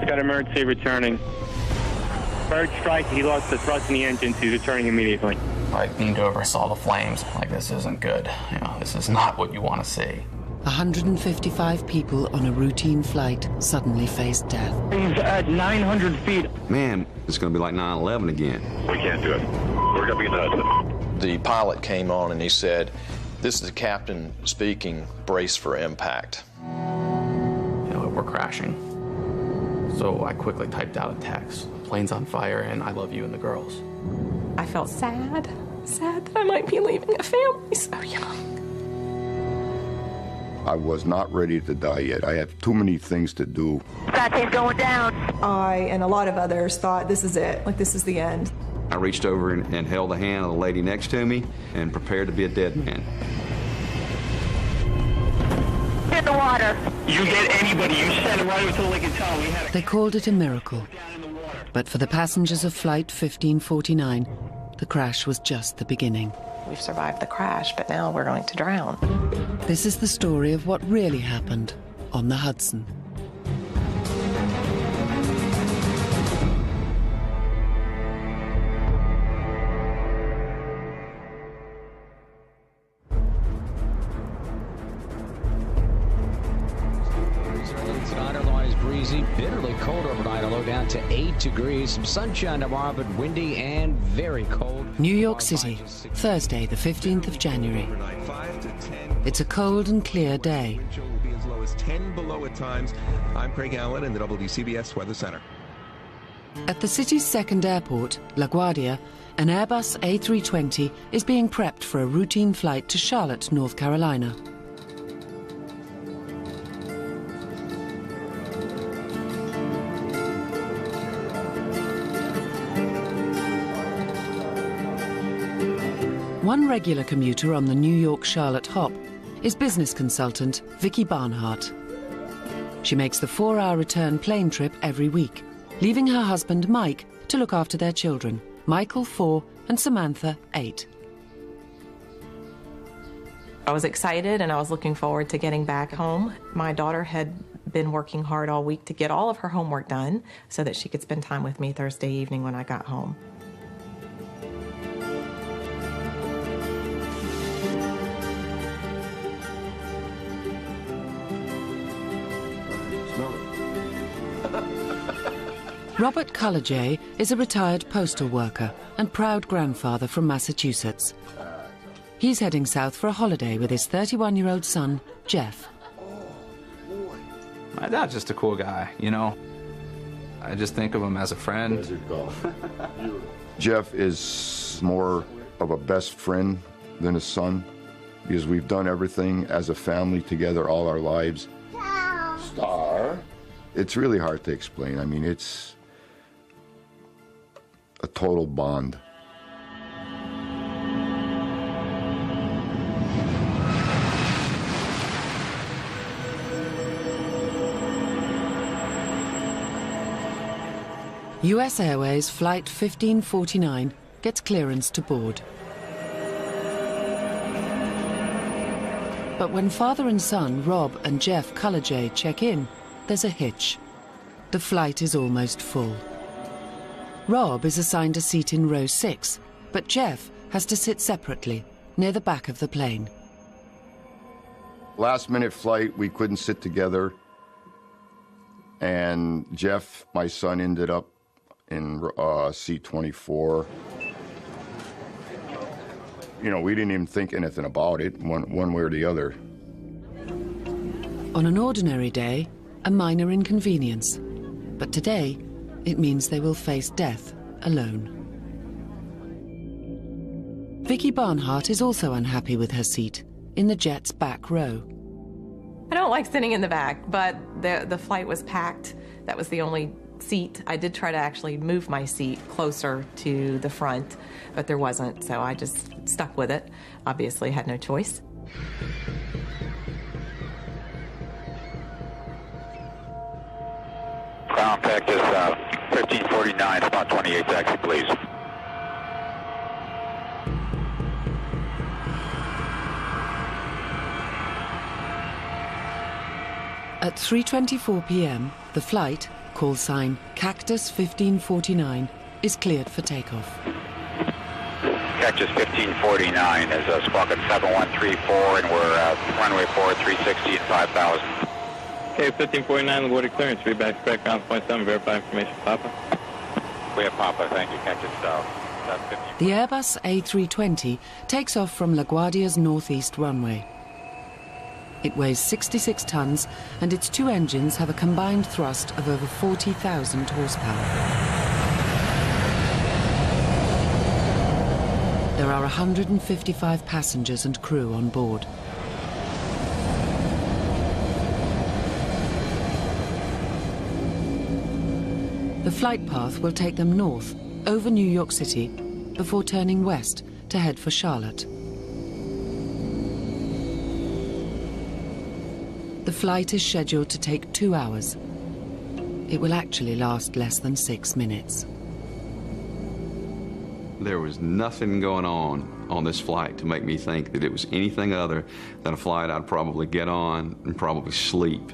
got emergency returning. Third strike, he lost the thrust in the engine, so he's returning immediately. I leaned over, saw the flames. Like, this isn't good. You know, this is not what you want to see. 155 people on a routine flight suddenly faced death. He's at 900 feet. Man, it's going to be like 9/11 again. We can't do it. We're going to be in the Hudson. The pilot came on and he said, "This is the captain speaking, brace for impact." You know, we're crashing. So I quickly typed out a text. Plane's on fire and I love you and the girls. I felt sad that I might be leaving a family so young. I was not ready to die yet. I have too many things to do. Saturday's going down. I and a lot of others thought this is it, like this is the end. I reached over and held the hand of the lady next to me and prepared to be a dead man. In the water. You get anybody, you send it right over to the Lake and tell. They called it a miracle. But for the passengers of Flight 1549, the crash was just the beginning. We've survived the crash, but now we're going to drown. This is the story of what really happened on the Hudson. Otherwise breezy, bitterly cold overnight, a low down to 8 degrees. Some sunshine tomorrow, but windy and very cold. New York City, Thursday, the 15th of January. It's a cold and clear day. Wind chill will be as low as 10 below at times. I'm Craig Allen in the WCBS Weather Center. At the city's second airport, LaGuardia, an Airbus A320 is being prepped for a routine flight to Charlotte, North Carolina. One regular commuter on the New York-Charlotte hop is business consultant Vicki Barnhart. She makes the 4-hour return plane trip every week, leaving her husband Mike to look after their children, Michael 4 and Samantha 8. I was excited and I was looking forward to getting back home. My daughter had been working hard all week to get all of her homework done so that she could spend time with me Thursday evening when I got home. Robert Cullajay is a retired postal worker and proud grandfather from Massachusetts. He's heading south for a holiday with his 31-year-old son, Jeff. My dad's just a cool guy, you know. I just think of him as a friend. Jeff is more of a best friend than a son because we've done everything as a family together all our lives. Star. It's really hard to explain. I mean, it's a total bond. US Airways Flight 1549 gets clearance to board. But when father and son, Rob and Jeff Cullajay, check in, there's a hitch. The flight is almost full. Rob is assigned a seat in row 6, but Jeff has to sit separately, near the back of the plane. Last-minute flight, we couldn't sit together, and Jeff, my son, ended up in seat 24. You know, we didn't even think anything about it, one way or the other. On an ordinary day, a minor inconvenience. But today, it means they will face death alone. Vicki Barnhart is also unhappy with her seat, in the jet's back row. I don't like sitting in the back, but the flight was packed. That was the only seat. I did try to actually move my seat closer to the front, but there wasn't, so I just stuck with it. Obviously, had no choice. Ground Texas 1549, spot 28 taxi, please. At 3:24 p.m., the flight, call sign Cactus 1549 is cleared for takeoff. Cactus 1549 is a squawk at 7134, and we're runway forward 360 at 5,000. Okay, 1549, LaGuardia clearance. Feedback, correct, ground point 7, verify information, Papa. We have Papa, thank you, Cactus South. The Airbus A320 takes off from LaGuardia's northeast runway. It weighs 66 tons, and its two engines have a combined thrust of over 40,000 horsepower. There are 155 passengers and crew on board. The flight path will take them north, over New York City, before turning west to head for Charlotte. The flight is scheduled to take 2 hours. It will actually last less than 6 minutes. There was nothing going on this flight to make me think that it was anything other than a flight I'd probably get on and probably sleep.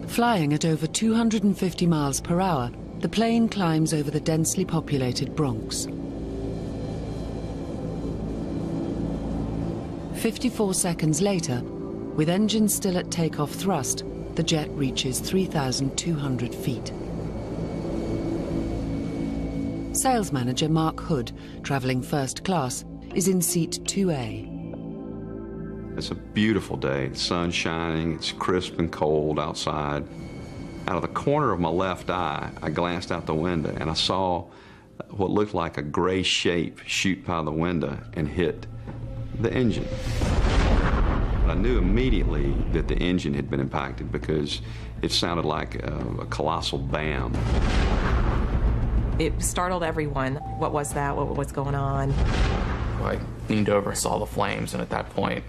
Flying at over 250 miles per hour, the plane climbs over the densely populated Bronx. 54 seconds later, with engines still at takeoff thrust, the jet reaches 3,200 feet. Sales manager Mark Hood, traveling first class, is in seat 2A. It's a beautiful day. The sun's shining, it's crisp and cold outside. Out of the corner of my left eye, I glanced out the window and I saw what looked like a gray shape shoot by the window and hit the engine. I knew immediately that the engine had been impacted because it sounded like a colossal bam. It startled everyone. What was that? What was going on? I leaned over, saw the flames, and at that point,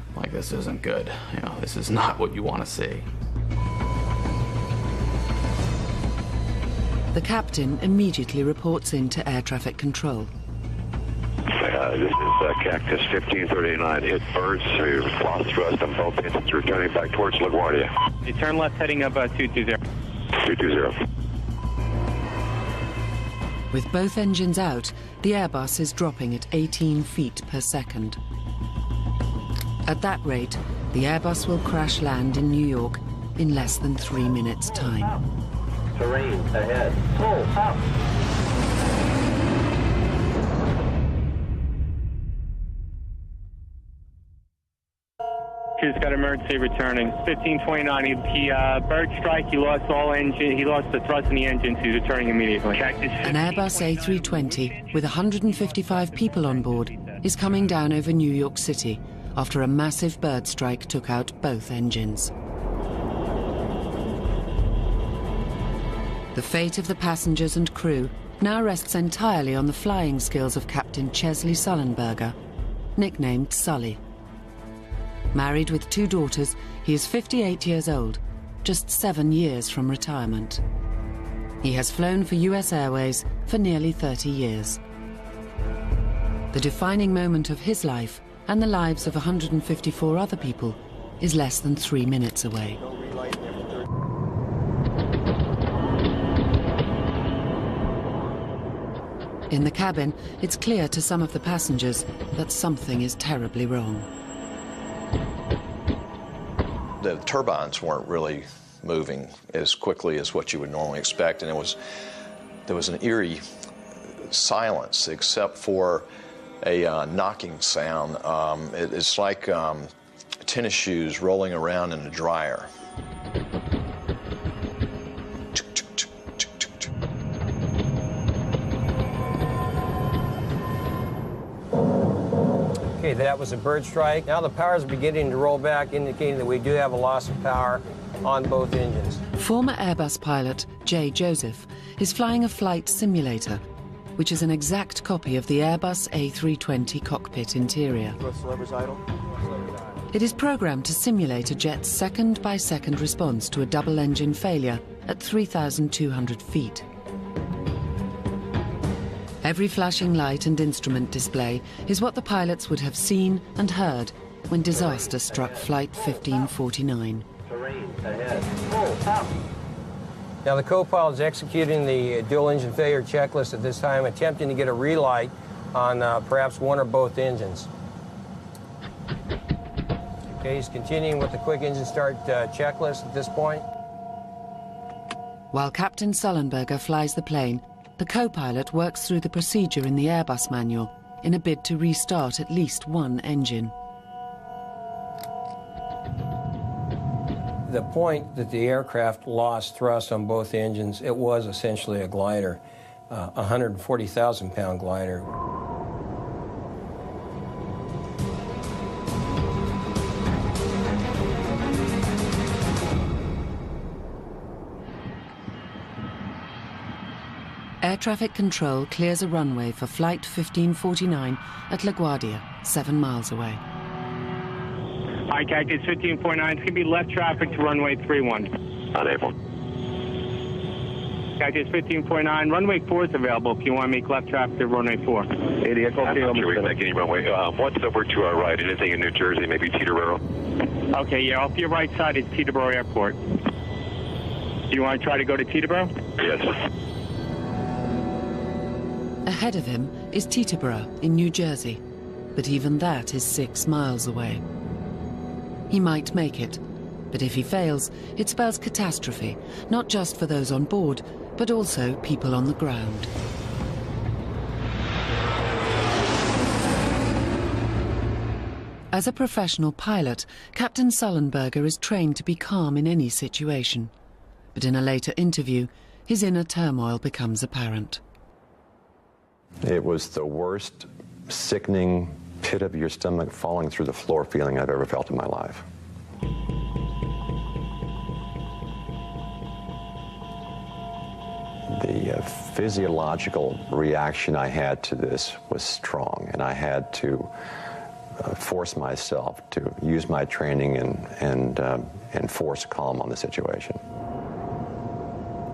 I'm like, this isn't good. You know, this is not what you want to see. The captain immediately reports in to air traffic control. This is Cactus 1539. Hit birds. We lost thrust on both engines, returning back towards LaGuardia. You turn left heading up 220. 220. With both engines out, the Airbus is dropping at 18 feet per second. At that rate, the Airbus will crash land in New York in less than 3 minutes' time. Terrain ahead. Pull up. He's got emergency returning. 1529. He bird strike. He lost all engine. He lost the thrust in the engines. He's returning immediately. An Airbus A320 with 155 people on board is coming down over New York City after a massive bird strike took out both engines. The fate of the passengers and crew now rests entirely on the flying skills of Captain Chesley Sullenberger, nicknamed Sully. Married with 2 daughters, he is 58 years old, just 7 years from retirement. He has flown for US Airways for nearly 30 years. The defining moment of his life and the lives of 154 other people is less than 3 minutes away. In the cabin, it's clear to some of the passengers that something is terribly wrong. The turbines weren't really moving as quickly as what you would normally expect, and there was an eerie silence except for a knocking sound. It's like tennis shoes rolling around in a dryer. Okay, that was a bird strike. Now the power is beginning to roll back, indicating that we do have a loss of power on both engines. Former Airbus pilot Jay Joseph is flying a flight simulator, which is an exact copy of the Airbus A320 cockpit interior. It is programmed to simulate a jet's second-by-second response to a double-engine failure at 3,200 feet. Every flashing light and instrument display is what the pilots would have seen and heard when disaster struck Flight 1549. Terrain ahead. Now the co-pilot is executing the dual engine failure checklist at this time, attempting to get a relight on perhaps one or both engines. Okay, he's continuing with the quick engine start checklist at this point. While Captain Sullenberger flies the plane, the co-pilot works through the procedure in the Airbus manual in a bid to restart at least one engine. The point that the aircraft lost thrust on both engines, it was essentially a glider, a 140,000-pound glider. Air traffic control clears a runway for Flight 1549 at LaGuardia, 7 miles away. Hi, Cactus 1549. It's going to be left traffic to runway 31. Unable. Cactus 1549. Runway 4 is available if you want to make left traffic to runway 4. 80, I'm not sure we can make any runway. What's over to our right? Anything in New Jersey? Maybe Teterboro? Okay, yeah, off your right side is Teterboro Airport. Do you want to try to go to Teterboro? Yes. Ahead of him is Teterboro in New Jersey, but even that is 6 miles away. He might make it, but if he fails, it spells catastrophe, not just for those on board, but also people on the ground. As a professional pilot, Captain Sullenberger is trained to be calm in any situation. But in a later interview, his inner turmoil becomes apparent. It was the worst, sickening, pit of your stomach falling through the floor feeling I've ever felt in my life. The physiological reaction I had to this was strong, and I had to force myself to use my training and force calm on the situation.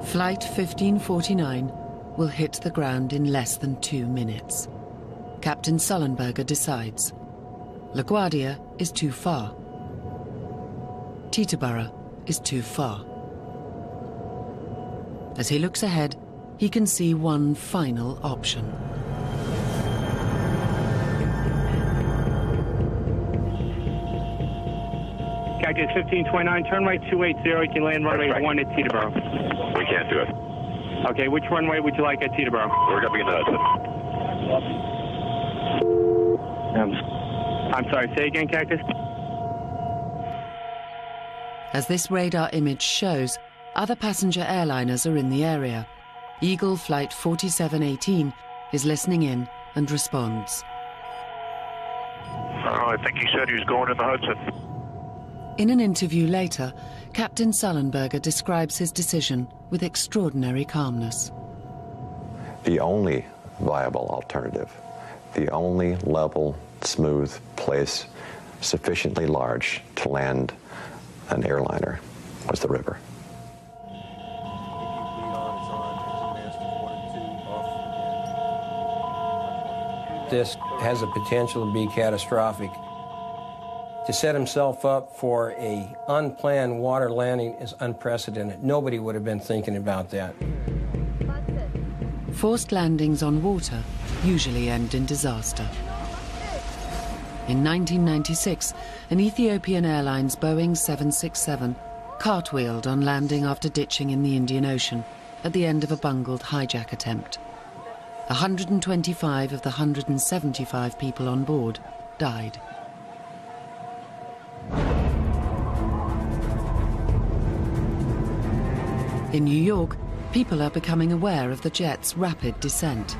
Flight 1549 will hit the ground in less than 2 minutes. Captain Sullenberger decides. LaGuardia is too far. Teterboro is too far. As he looks ahead, he can see one final option. Cactus 1529, turn right 280, you can land runway 1 at Teterboro. We can't do it. Okay, which runway would you like at Teterboro? We're going to be in the Hudson. I'm sorry, say again, Cactus? As this radar image shows, other passenger airliners are in the area. Eagle Flight 4718 is listening in and responds. I think he said he was going in the Hudson. In an interview later, Captain Sullenberger describes his decision with extraordinary calmness. The only viable alternative, the only level, smooth place sufficiently large to land an airliner was the river. This has a potential to be catastrophic. To set himself up for an unplanned water landing is unprecedented. Nobody would have been thinking about that. Forced landings on water usually end in disaster. In 1996, an Ethiopian Airlines Boeing 767 cartwheeled on landing after ditching in the Indian Ocean at the end of a bungled hijack attempt. 125 of the 175 people on board died. In New York, people are becoming aware of the jet's rapid descent.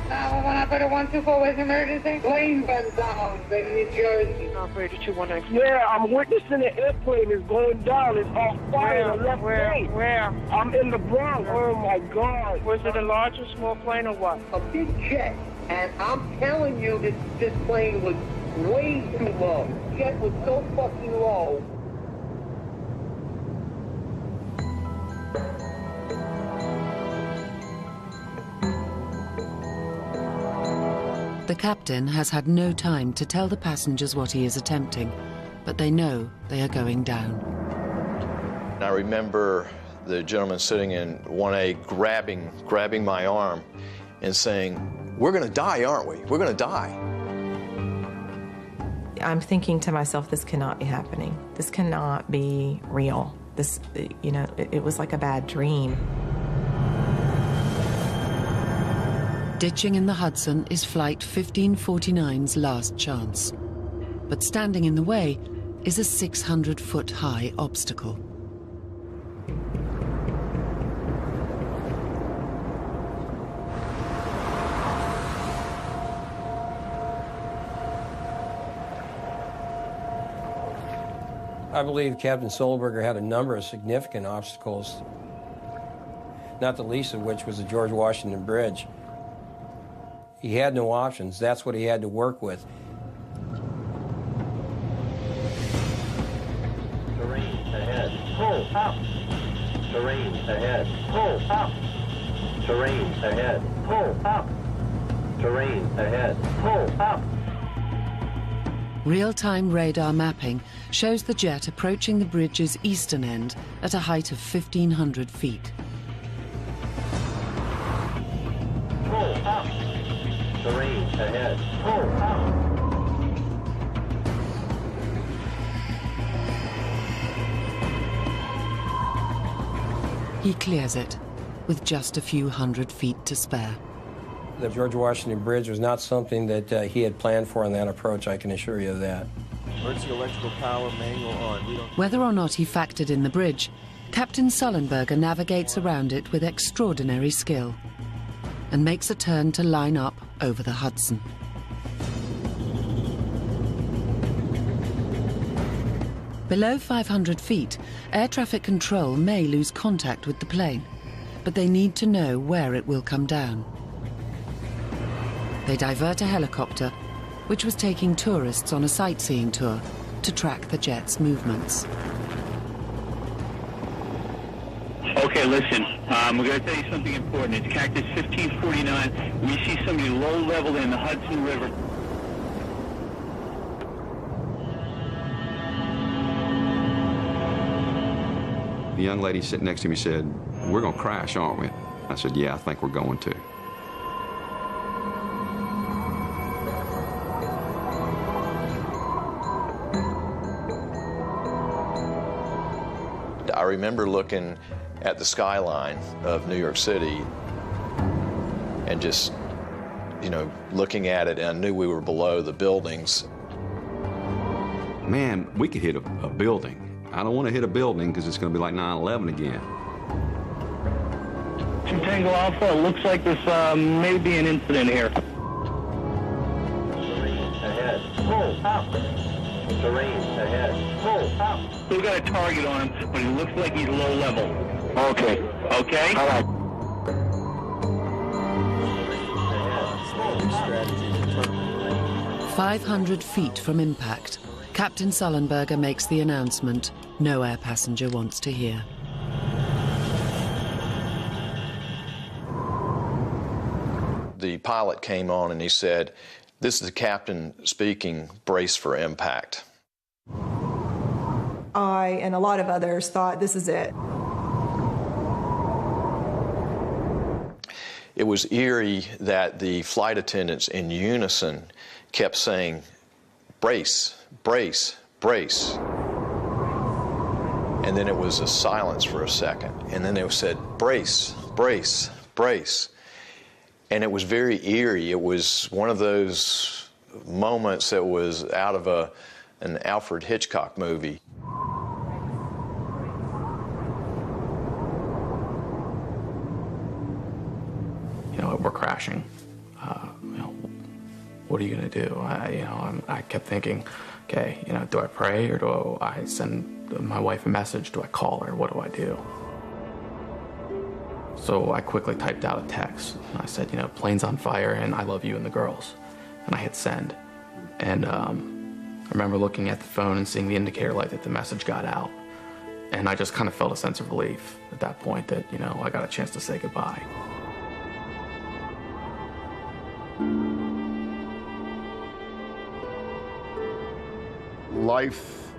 124 was emergency. Plane went down in New Jersey. Operator 219. Yeah, I'm witnessing the airplane is going down. It's on fire on the left wing. Where? I'm in the Bronx. Oh my God. Was it a large or small plane or what? A big jet. And I'm telling you, this plane was way too low. The jet was so fucking low. The captain has had no time to tell the passengers what he is attempting, but they know they are going down. And I remember the gentleman sitting in 1A grabbing my arm and saying, "We're going to die, aren't we? We're going to die." I'm thinking to myself, this cannot be happening. This cannot be real. This, you know, it was like a bad dream. Ditching in the Hudson is Flight 1549's last chance. But standing in the way is a 600-foot-high obstacle. I believe Captain Solberger had a number of significant obstacles, not the least of which was the George Washington Bridge. He had no options. That's what he had to work with. Terrain ahead. Pull up. Terrain ahead. Pull up. Terrain ahead. Pull up. Terrain ahead. Pull up. Real-time radar mapping shows the jet approaching the bridge's eastern end at a height of 1,500 feet. Pull up. Terrain ahead. Pull up. He clears it with just a few hundred feet to spare. The George Washington Bridge was not something that he had planned for in that approach, I can assure you of that. Emergency electrical power manual on. Whether or not he factored in the bridge, Captain Sullenberger navigates around it with extraordinary skill and makes a turn to line up over the Hudson. Below 500 feet, air traffic control may lose contact with the plane, but they need to know where it will come down. They divert a helicopter, which was taking tourists on a sightseeing tour, to track the jet's movements. Okay, listen, we're going to tell you something important. It's Cactus 1549. We see somebody low level in the Hudson River. The young lady sitting next to me said, "We're going to crash, aren't we?" I said, "Yeah, I think we're going to." I remember looking at the skyline of New York City and just, you know, looking at it, and I knew we were below the buildings. Man, we could hit a building. I don't want to hit a building because it's going to be like 9/11 again. Two Tango Alpha, it looks like this may be an incident here. Terrain ahead. Pull up. Terrain ahead. Pull up. We've got a target on him, but he looks like he's low level. Okay. Okay? All right. 500 feet from impact, Captain Sullenberger makes the announcement no air passenger wants to hear. The pilot came on and he said, "This is the captain speaking, brace for impact." I and a lot of others thought, this is it. It was eerie that the flight attendants in unison kept saying, "Brace, brace, brace." And then it was a silence for a second. And then they said, "Brace, brace, brace." And it was very eerie. It was one of those moments that was out of an Alfred Hitchcock movie. You know, we're crashing. You know, what are you gonna do? I kept thinking, okay, you know, do I pray or do I send my wife a message? Do I call her? What do I do? So I quickly typed out a text. And I said, you know, plane's on fire and I love you and the girls. And I hit send. And I remember looking at the phone and seeing the indicator light that the message got out. And I just kind of felt a sense of relief at that point that, you know, I got a chance to say goodbye. Life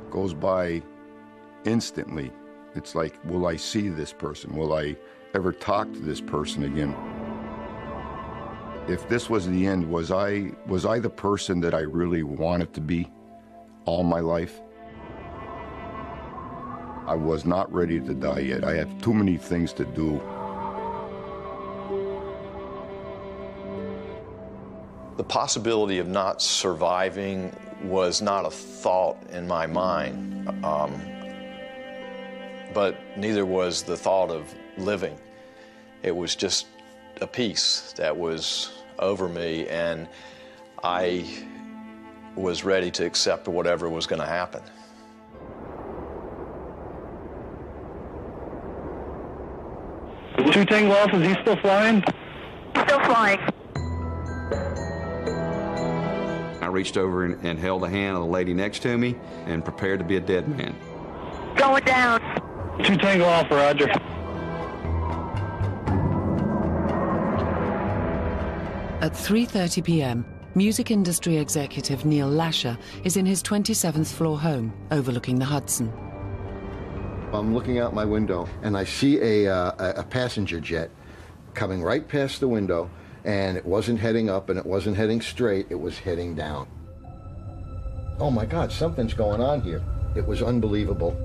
goes by instantly. It's like, will I see this person? Will I ever talk to this person again? If this was the end, was I the person that I really wanted to be all my life? I was not ready to die yet. I have too many things to do. The possibility of not surviving was not a thought in my mind, but neither was the thought of living. It was just a peace that was over me, and I was ready to accept whatever was going to happen. Two Tango Alpha, is he still flying? Still flying. I reached over and held the hand of the lady next to me and prepared to be a dead man. Going down. Two Tango Alpha, roger. At 3:30 p.m., music industry executive Neil Lasher is in his 27th floor home overlooking the Hudson. I'm looking out my window and I see a passenger jet coming right past the window, and it wasn't heading up and it wasn't heading straight, it was heading down. Oh my God, something's going on here. It was unbelievable.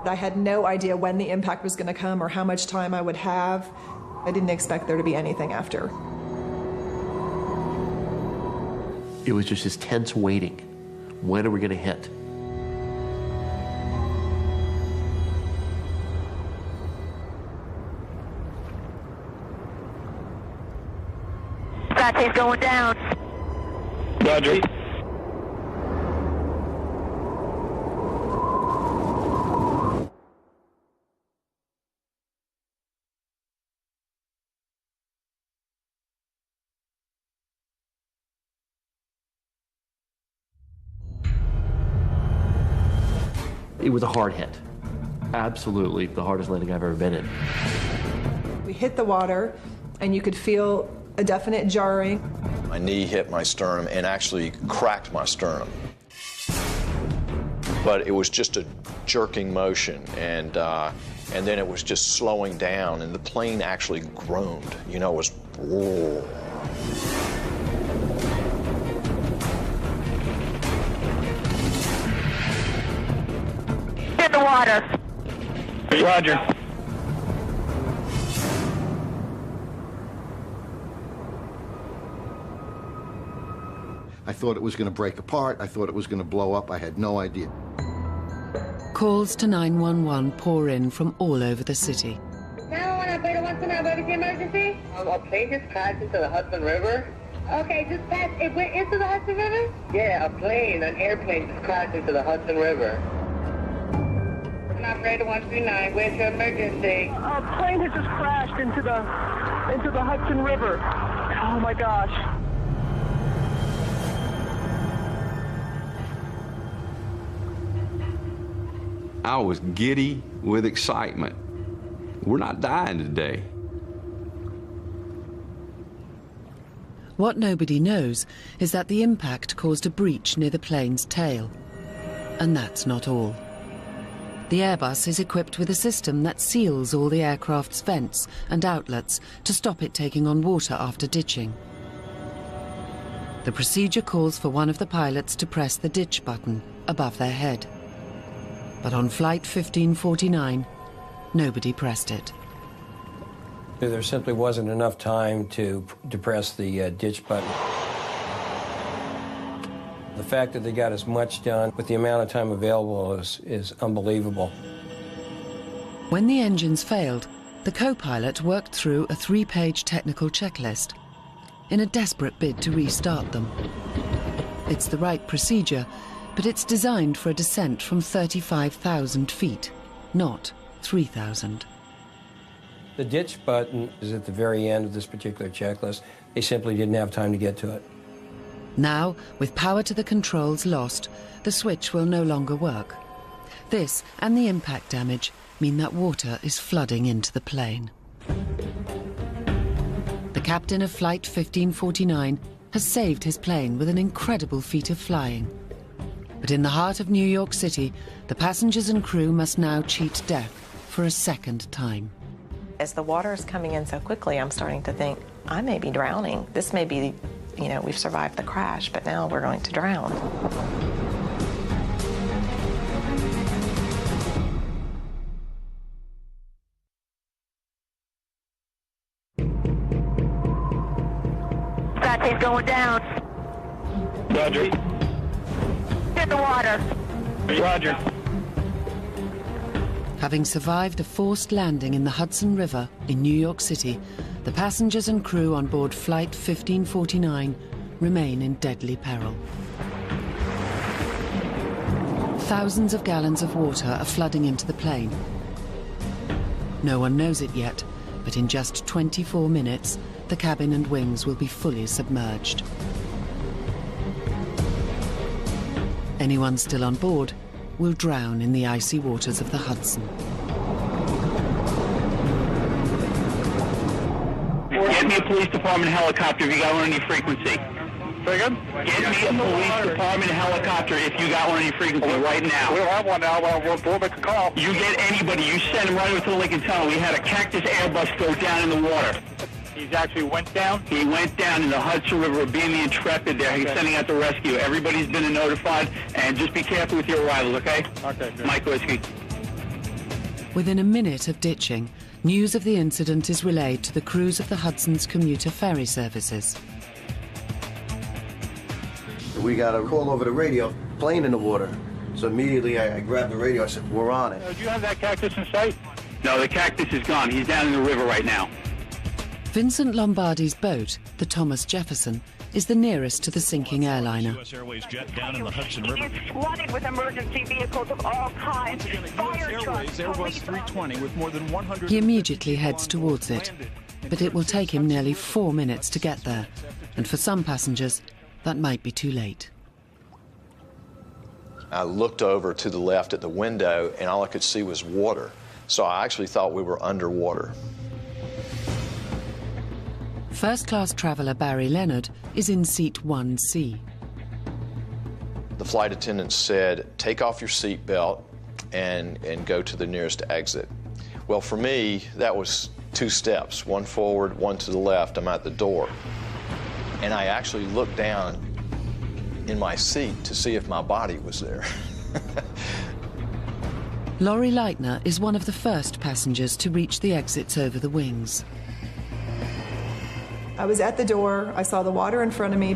I had no idea when the impact was going to come or how much time I would have. I didn't expect there to be anything after. It was just this tense waiting. When are we going to hit? Saturday's going down. Roger. It was a hard hit. Absolutely the hardest landing I've ever been in. We hit the water, and you could feel a definite jarring. My knee hit my sternum and actually cracked my sternum. But it was just a jerking motion, and then it was just slowing down, and the plane actually groaned. You know, it was whoa. In the water. Roger. I thought it was going to break apart. I thought it was going to blow up. I had no idea. Calls to 911 pour in from all over the city. 911 operator wants to know what is the emergency? A plane just crashed into the Hudson River. Okay, just passed. It went into the Hudson River? Yeah, an airplane just crashed into the Hudson River. Operator 139, where's your emergency? A plane has just crashed into the Hudson River. Oh my gosh. I was giddy with excitement. We're not dying today. What nobody knows is that the impact caused a breach near the plane's tail. And that's not all. The Airbus is equipped with a system that seals all the aircraft's vents and outlets to stop it taking on water after ditching. The procedure calls for one of the pilots to press the ditch button above their head. But on Flight 1549, nobody pressed it. There simply wasn't enough time to press the ditch button. The fact that they got as much done with the amount of time available is unbelievable. When the engines failed, the co-pilot worked through a 3-page technical checklist in a desperate bid to restart them. It's the right procedure, but it's designed for a descent from 35,000 feet, not 3,000. The ditch button is at the very end of this particular checklist. They simply didn't have time to get to it. Now, with power to the controls lost, the switch will no longer work. This and the impact damage mean that water is flooding into the plane. The captain of Flight 1549 has saved his plane with an incredible feat of flying. But in the heart of New York City, the passengers and crew must now cheat death for a second time. As the water is coming in so quickly, I'm starting to think, I may be drowning. This may be, you know, we've survived the crash, but now we're going to drown. Saturday's going down. Roger. In the water. Roger. Having survived a forced landing in the Hudson River in New York City, the passengers and crew on board Flight 1549 remain in deadly peril. Thousands of gallons of water are flooding into the plane. No one knows it yet, but in just 24 minutes, the cabin and wings will be fully submerged. Anyone still on board will drown in the icy waters of the Hudson. Get me a police department helicopter if you got one on your frequency. Get me a police department helicopter if you got one on your frequency right now. We don't have one now. We'll make a call. You get anybody. You send them right over to the Lincoln Tunnel. We had a Cactus Airbus go down in the water. He's actually went down? He went down in the Hudson River, being the Intrepid there. He's sending out the rescue. Everybody's been notified, and just be careful with your arrivals, okay? Okay, good. Mike Whiskey. Within a minute of ditching, news of the incident is relayed to the crews of the Hudson's commuter ferry services. We got a call over the radio, plane in the water. So immediately I grabbed the radio, I said, we're on it. Do you have that Cactus in sight? No, the Cactus is gone. He's down in the river right now. Vincent Lombardi's boat, the Thomas Jefferson, is the nearest to the sinking airliner. U.S. Airways jet down in the Hudson River. It is flooded with emergency vehicles of all kinds. Fire trucks, Airbus 320 with more than 100... He immediately heads towards it, but it will take him nearly 4 minutes to get there, and for some passengers, that might be too late. I looked over to the left at the window, and all I could see was water. So I actually thought we were underwater. First-class traveller Barry Leonard is in seat 1C. The flight attendant said, take off your seatbelt and go to the nearest exit. Well, for me, that was 2 steps, one forward, one to the left. I'm at the door. And I actually looked down in my seat to see if my body was there. Laurie Leitner is one of the first passengers to reach the exits over the wings. I was at the door, I saw the water in front of me.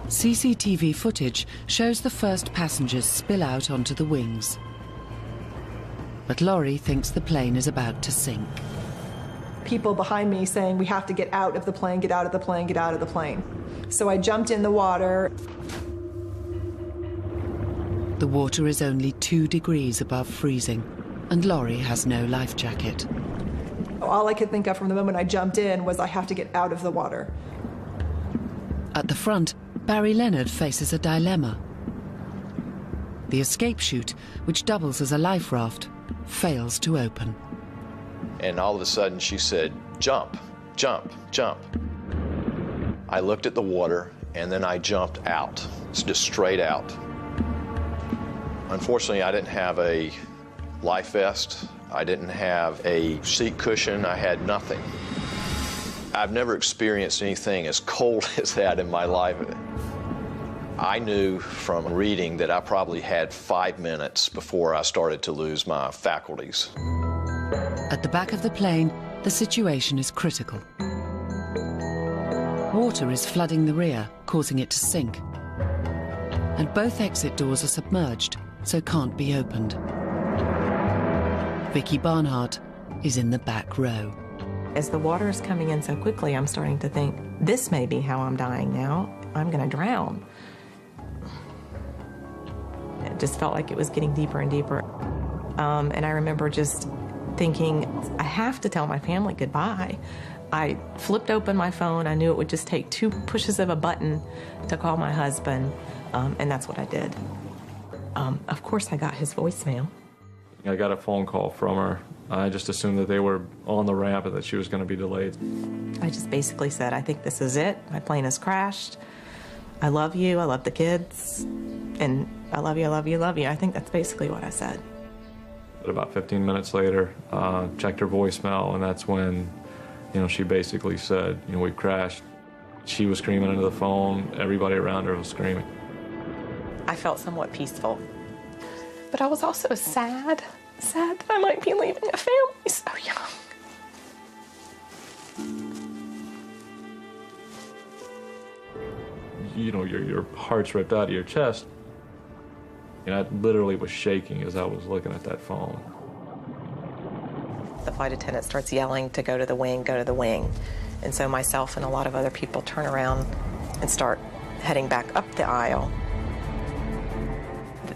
CCTV footage shows the first passengers spill out onto the wings. But Laurie thinks the plane is about to sink. People behind me saying, we have to get out of the plane, get out of the plane, get out of the plane. So I jumped in the water. The water is only 2 degrees above freezing, and Laurie has no life jacket. All I could think of from the moment I jumped in was I have to get out of the water. At the front, Barry Leonard faces a dilemma. The escape chute, which doubles as a life raft, fails to open. And all of a sudden she said, jump, jump, jump. I looked at the water and then I jumped out, just straight out. Unfortunately, I didn't have a life vest. I didn't have a seat cushion. I had nothing. I've never experienced anything as cold as that in my life. I knew from reading that I probably had 5 minutes before I started to lose my faculties. At the back of the plane, the situation is critical. Water is flooding the rear, causing it to sink. And both exit doors are submerged, so can't be opened. Vicki Barnhart is in the back row. As the water is coming in so quickly, I'm starting to think, this may be how I'm dying now. I'm going to drown. It just felt like it was getting deeper and deeper. And I remember just thinking, I have to tell my family goodbye. I flipped open my phone. I knew it would just take 2 pushes of a button to call my husband, and that's what I did. Of course, I got his voicemail. I got a phone call from her. I just assumed that they were on the ramp and that she was going to be delayed. I just basically said, I think this is it. My plane has crashed. I love you. I love the kids. And I love you, I love you, I love you. I think that's basically what I said. But about 15 minutes later, checked her voicemail, and that's when, she basically said, we've crashed. She was screaming into the phone. Everybody around her was screaming. I felt somewhat peaceful. But I was also sad that I might be leaving a family so young. Your heart's ripped out of your chest. I literally was shaking as I was looking at that phone. The flight attendant starts yelling to go to the wing, go to the wing. And so myself and a lot of other people turn around and start heading back up the aisle.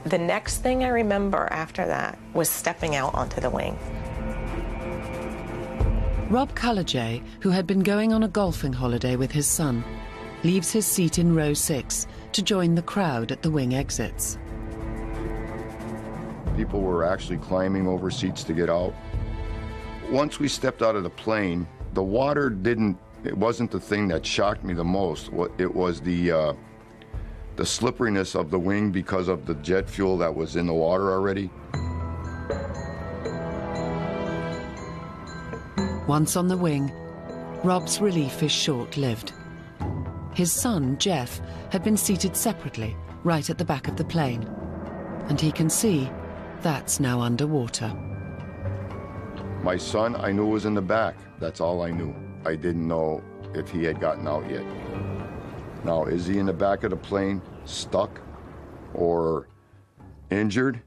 The next thing I remember after that was stepping out onto the wing. Rob Cullajay, who had been going on a golfing holiday with his son, leaves his seat in row 6 to join the crowd at the wing exits. People were actually climbing over seats to get out. Once we stepped out of the plane, the water it wasn't the thing that shocked me the most. It was the slipperiness of the wing because of the jet fuel that was in the water already. Once on the wing, Rob's relief is short-lived. His son, Jeff, had been seated separately, right at the back of the plane. And he can see that's now underwater. My son, I knew was in the back. That's all I knew. I didn't know if he had gotten out yet. Now, is he in the back of the plane, stuck or injured?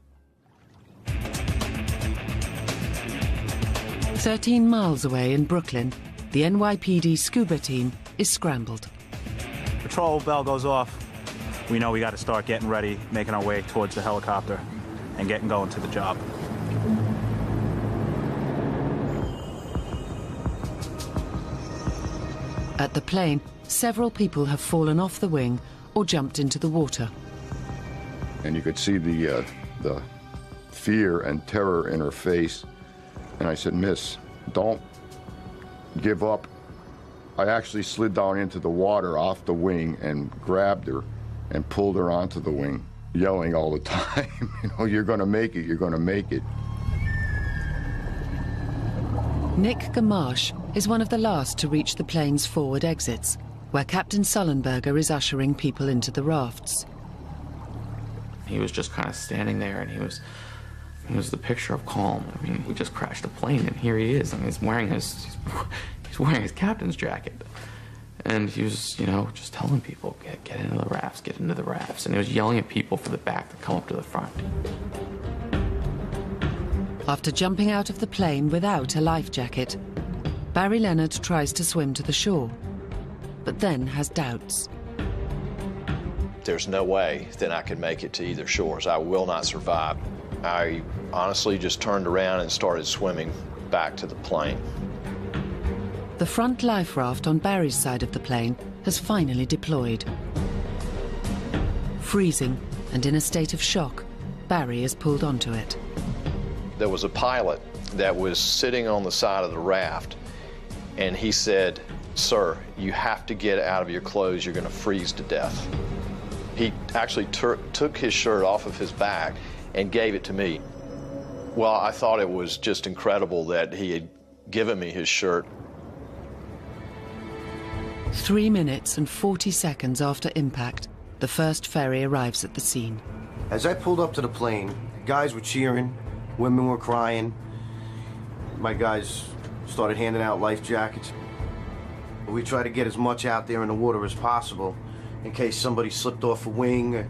13 miles away in Brooklyn, the NYPD scuba team is scrambled. Patrol bell goes off. We know we got to start getting ready, making our way towards the helicopter and getting going to the job. At the plane, several people have fallen off the wing or jumped into the water. And you could see the fear and terror in her face. And I said, "Miss, don't give up." I actually slid down into the water off the wing and grabbed her and pulled her onto the wing, yelling all the time, "You're gonna make it, you're gonna make it." Nick Gamache is one of the last to reach the plane's forward exits, where Captain Sullenberger is ushering people into the rafts. He was just kind of standing there, and he was the picture of calm. I mean, we just crashed the plane, and here he is. I mean, he's wearing his captain's jacket. And he was, just telling people, get into the rafts, get into the rafts. And he was yelling at people from the back to come up to the front. After jumping out of the plane without a life jacket, Barry Leonard tries to swim to the shore, but then has doubts. There's no way that I could make it to either shores. I will not survive. I honestly just turned around and started swimming back to the plane. The front life raft on Barry's side of the plane has finally deployed. Freezing and in a state of shock, Barry is pulled onto it. There was a pilot that was sitting on the side of the raft, and he said, "Sir, you have to get out of your clothes. You're going to freeze to death." He actually took his shirt off of his back and gave it to me. Well, I thought it was just incredible that he had given me his shirt. 3 minutes and 40 seconds after impact, the first ferry arrives at the scene. As I pulled up to the plane, guys were cheering, women were crying. My guys started handing out life jackets. We tried to get as much out there in the water as possible in case somebody slipped off a wing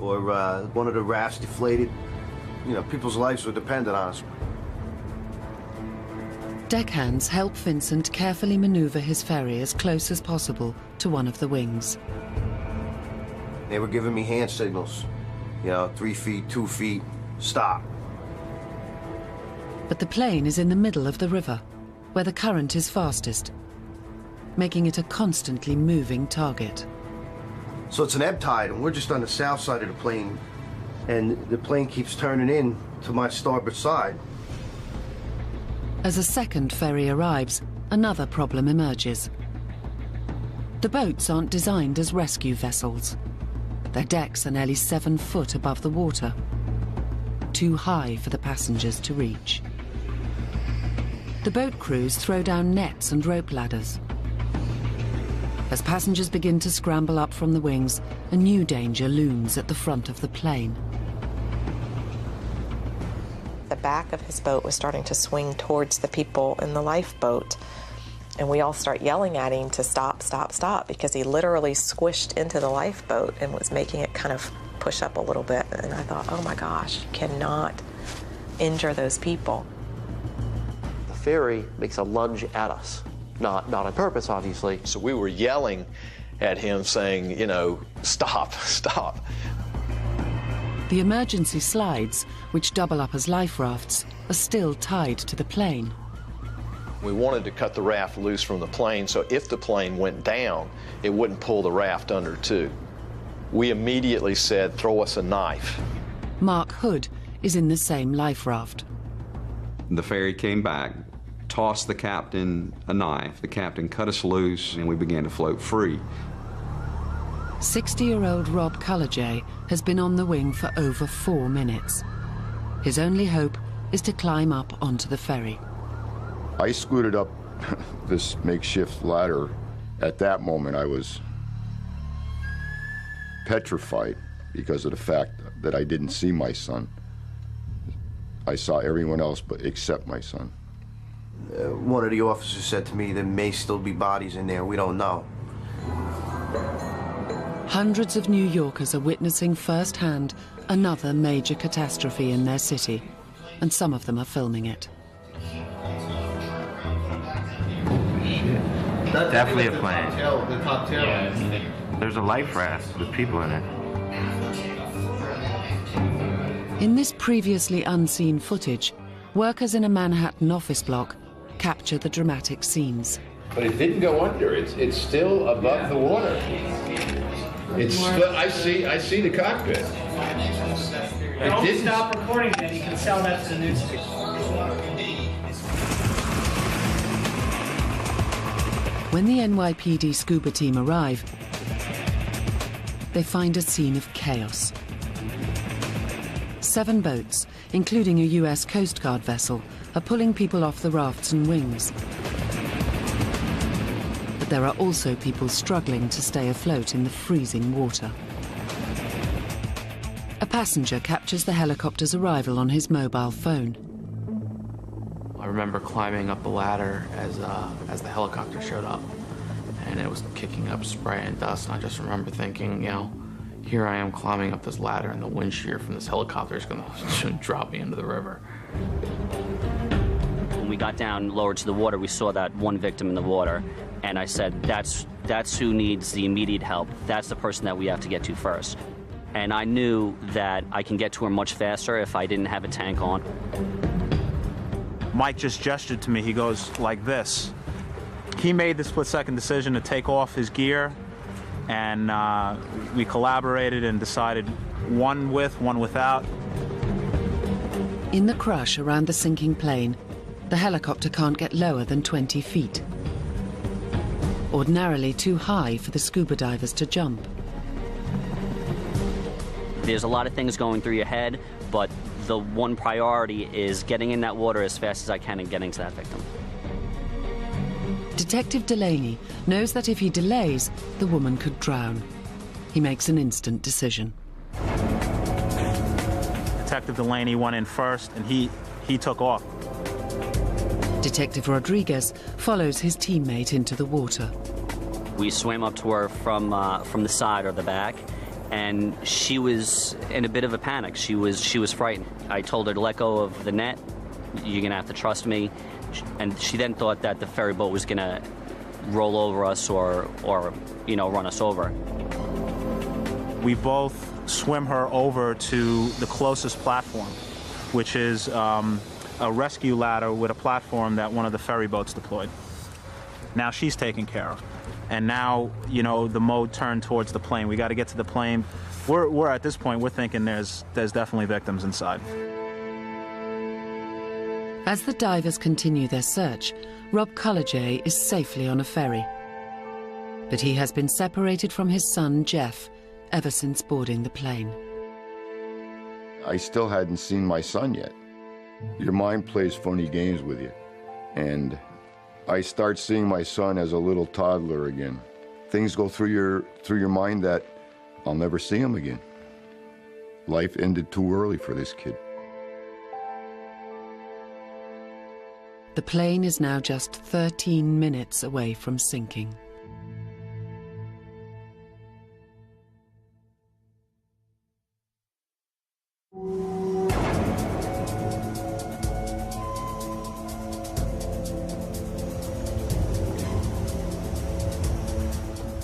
or one of the rafts deflated. People's lives were dependent on us. Deckhands help Vincent carefully maneuver his ferry as close as possible to one of the wings. They were giving me hand signals, 3 feet, 2 feet, stop. But the plane is in the middle of the river, where the current is fastest, making it a constantly moving target. So it's an ebb tide, and we're just on the south side of the plane, and the plane keeps turning in to my starboard side. As a second ferry arrives, another problem emerges. The boats aren't designed as rescue vessels. Their decks are nearly 7 foot above the water, too high for the passengers to reach. The boat crews throw down nets and rope ladders. As passengers begin to scramble up from the wings, a new danger looms at the front of the plane. The back of his boat was starting to swing towards the people in the lifeboat, and we all start yelling at him to stop, stop, stop, because he literally squished into the lifeboat and was making it kind of push up a little bit. And I thought, oh my gosh, you cannot injure those people. The ferry makes a lunge at us, not on purpose, obviously. So we were yelling at him saying, you know, stop, stop. The emergency slides, which double up as life rafts, are still tied to the plane. We wanted to cut the raft loose from the plane, so if the plane went down, it wouldn't pull the raft under too. We immediately said, throw us a knife. Mark Hood is in the same life raft. The ferry came back, tossed the captain a knife. The captain cut us loose, and we began to float free. 60-year-old Rob Cullajay has been on the wing for over 4 minutes. His only hope is to climb up onto the ferry. I scooted up this makeshift ladder. At that moment, I was petrified because of the fact that I didn't see my son. I saw everyone else but except my son. One of the officers said to me, there may still be bodies in there, we don't know. Hundreds of New Yorkers are witnessing firsthand another major catastrophe in their city, and some of them are filming it. Definitely a plane. The top tail. Yeah, there's a life raft with people in it. In this previously unseen footage, workers in a Manhattan office block capture the dramatic scenes. But it didn't go under. It's still above the water. It's still, I see the cockpit. Don't stop recording it. You can sell that to the newspaper. When the NYPD scuba team arrive, they find a scene of chaos. 7 boats, including a US Coast Guard vessel, are pulling people off the rafts and wings. But there are also people struggling to stay afloat in the freezing water. A passenger captures the helicopter's arrival on his mobile phone. I remember climbing up the ladder as the helicopter showed up, and it was kicking up spray and dust, and I just remember thinking, you know, here I am climbing up this ladder, and the wind shear from this helicopter is going to drop me into the river. When we got down lower to the water, we saw that one victim in the water, and I said, that's who needs the immediate help. That's the person that we have to get to first. And I knew that I can get to her much faster if I didn't have a tank on. Mike just gestured to me. He goes like this. He made the split-second decision to take off his gear, and we collaborated and decided one with, one without. In the crush around the sinking plane, the helicopter can't get lower than 20 feet. Ordinarily too high for the scuba divers to jump. There's a lot of things going through your head, but the one priority is getting in that water as fast as I can and getting to that victim. Detective Delaney knows that if he delays, the woman could drown. He makes an instant decision. Detective Delaney went in first, and he took off. Detective Rodriguez follows his teammate into the water. We swam up to her from the side or the back, and she was in a bit of a panic. She was frightened. I told her to let go of the net. You're gonna have to trust me. And she then thought that the ferry boat was gonna roll over us or you know, run us over. We both swim her over to the closest platform, which is a rescue ladder with a platform that one of the ferry boats deployed. Now she's taken care of. And now, you know, the mode turned towards the plane. We got to get to the plane. We're at this point, we're thinking there's definitely victims inside. As the divers continue their search, Rob Cullejay is safely on a ferry. But he has been separated from his son, Jeff, ever since boarding the plane. I still hadn't seen my son yet. Your mind plays funny games with you. And I start seeing my son as a little toddler again. Things go through your mind that I'll never see him again. Life ended too early for this kid. The plane is now just 13 minutes away from sinking.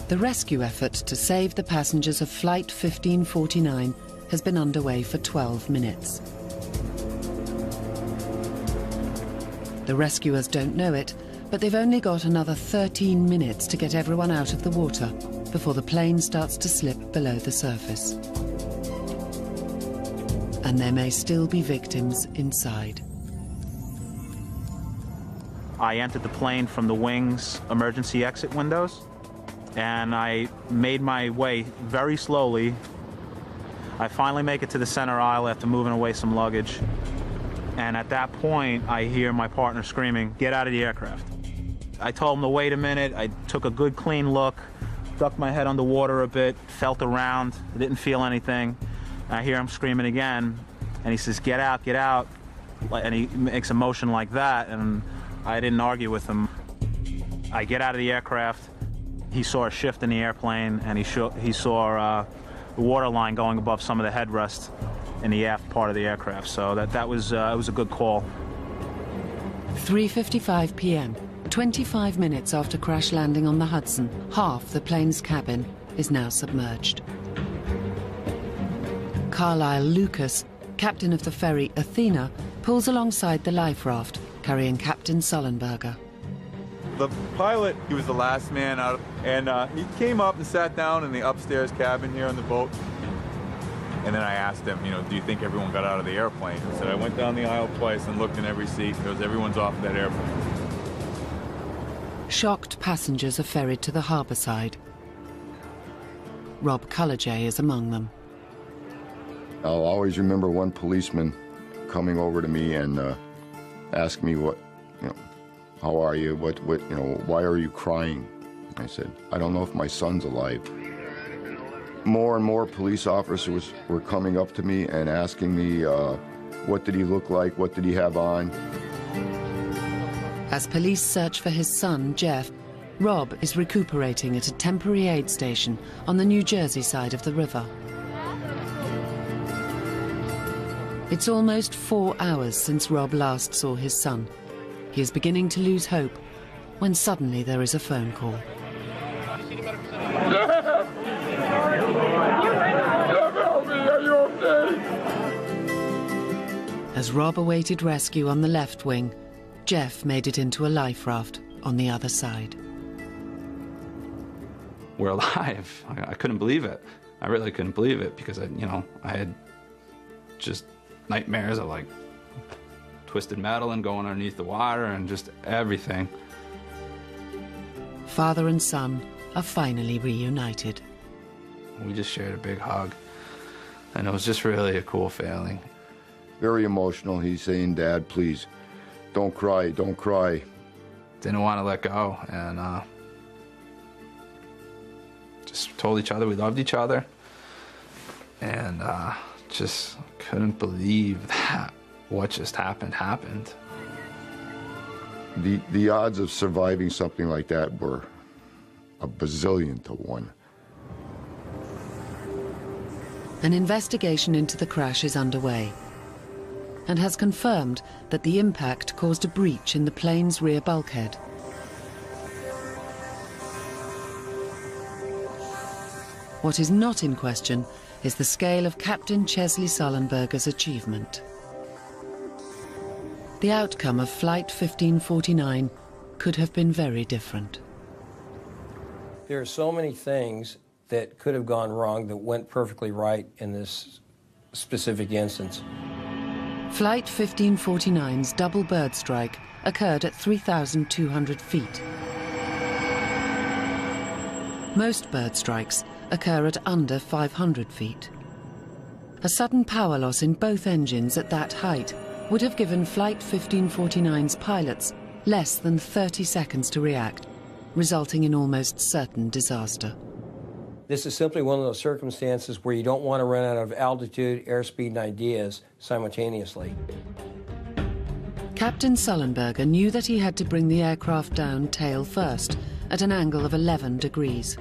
The rescue effort to save the passengers of Flight 1549 has been underway for 12 minutes. The rescuers don't know it, but they've only got another 13 minutes to get everyone out of the water before the plane starts to slip below the surface. And there may still be victims inside. I entered the plane from the wing's emergency exit windows, and I made my way very slowly. I finally make it to the center aisle after moving away some luggage. And at that point, I hear my partner screaming, "Get out of the aircraft." I told him to wait a minute. I took a good clean look, ducked my head underwater a bit, felt around, didn't feel anything. I hear him screaming again, and he says, "Get out, get out." And he makes a motion like that, and I didn't argue with him. I get out of the aircraft. He saw a shift in the airplane, and he saw the water line going above some of the headrest in the aft part of the aircraft. So that was it was a good call. 3:55 p.m., 25 minutes after crash landing on the Hudson, half the plane's cabin is now submerged. Carlisle Lucas, captain of the ferry Athena, pulls alongside the life raft, carrying Captain Sullenberger. The pilot, he was the last man out, and he came up and sat down in the upstairs cabin here on the boat. And then I asked him, do you think everyone got out of the airplane? He said, I went down the aisle twice and looked in every seat. He goes, everyone's off that airplane. Shocked passengers are ferried to the harbour side. Rob Cullejay is among them. I'll always remember one policeman coming over to me and asking me how are you? Why are you crying? I said, I don't know if my son's alive. More and more police officers were coming up to me and asking me, what did he look like? What did he have on? As police search for his son, Jeff, Rob is recuperating at a temporary aid station on the New Jersey side of the river. It's almost 4 hours since Rob last saw his son. He is beginning to lose hope when suddenly there is a phone call. As Rob awaited rescue on the left wing, Jeff made it into a life raft on the other side. We're alive. I couldn't believe it. I really couldn't believe it because I had just nightmares of twisted metal and going underneath the water and just everything. Father and son are finally reunited. We just shared a big hug, and it was just really a cool feeling. Very emotional. He's saying, Dad, please, don't cry, don't cry. Didn't want to let go, and just told each other we loved each other, and just couldn't believe that what just happened. The odds of surviving something like that were a bazillion to one. An investigation into the crash is underway and has confirmed that the impact caused a breach in the plane's rear bulkhead. What is not in question is the scale of Captain Chesley Sullenberger's achievement. The outcome of Flight 1549 could have been very different. There are so many things that could have gone wrong that went perfectly right in this specific instance. Flight 1549's double bird strike occurred at 3,200 feet. Most bird strikes occur at under 500 feet. A sudden power loss in both engines at that height would have given Flight 1549's pilots less than 30 seconds to react, resulting in almost certain disaster. This is simply one of those circumstances where you don't want to run out of altitude, airspeed, and ideas simultaneously. Captain Sullenberger knew that he had to bring the aircraft down tail first, at an angle of 11 degrees.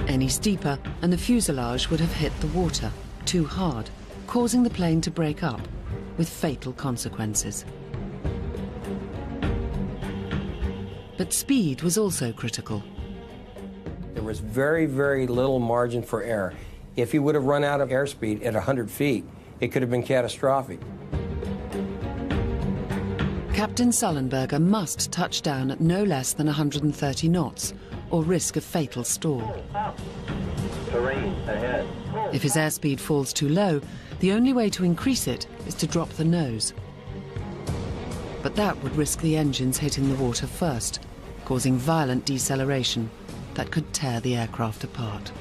Any steeper and the fuselage would have hit the water too hard, causing the plane to break up, with fatal consequences. But speed was also critical. There was very, very little margin for error. If he would have run out of airspeed at 100 feet, it could have been catastrophic. Captain Sullenberger must touch down at no less than 130 knots, or risk a fatal stall. Terrain ahead. If his airspeed falls too low, the only way to increase it is to drop the nose. But that would risk the engines hitting the water first, causing violent deceleration that could tear the aircraft apart.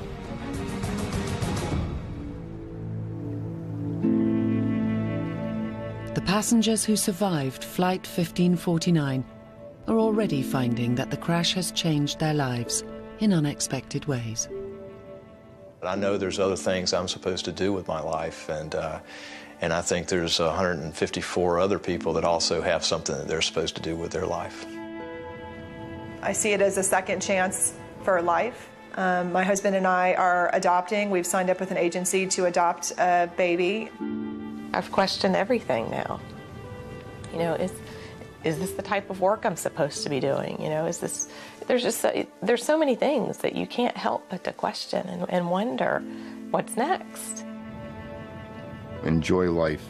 The passengers who survived Flight 1549 are already finding that the crash has changed their lives in unexpected ways. I know there's other things I'm supposed to do with my life, and I think there's 154 other people that also have something that they're supposed to do with their life. I see it as a second chance for life. My husband and I are adopting. We've signed up with an agency to adopt a baby. I've questioned everything now. You know, is this the type of work I'm supposed to be doing? You know, is this, there's so many things that you can't help but to question and wonder what's next. Enjoy life.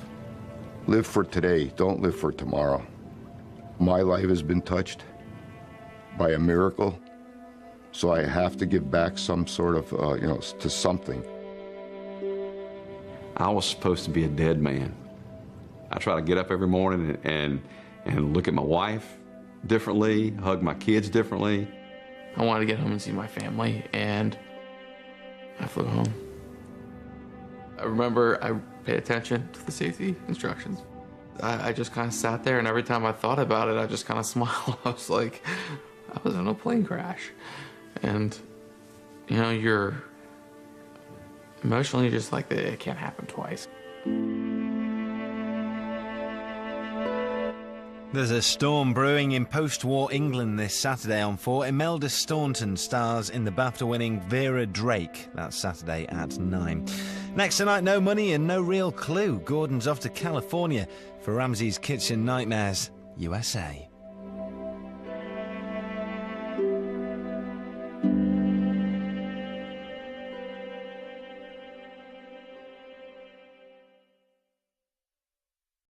Live for today, don't live for tomorrow. My life has been touched by a miracle, so I have to give back some sort of, to something. I was supposed to be a dead man. I try to get up every morning and look at my wife differently, hug my kids differently. I wanted to get home and see my family, and I flew home. I remember I paid attention to the safety instructions. I just kind of sat there, and every time I thought about it, I just kind of smiled. I was like, I was in a plane crash. And, you know, you're emotionally just like, it can't happen twice. There's a storm brewing in post-war England this Saturday on 4. Imelda Staunton stars in the BAFTA-winning Vera Drake. That's Saturday at 9. Next tonight, no money and no real clue. Gordon's off to California for Ramsey's Kitchen Nightmares, USA.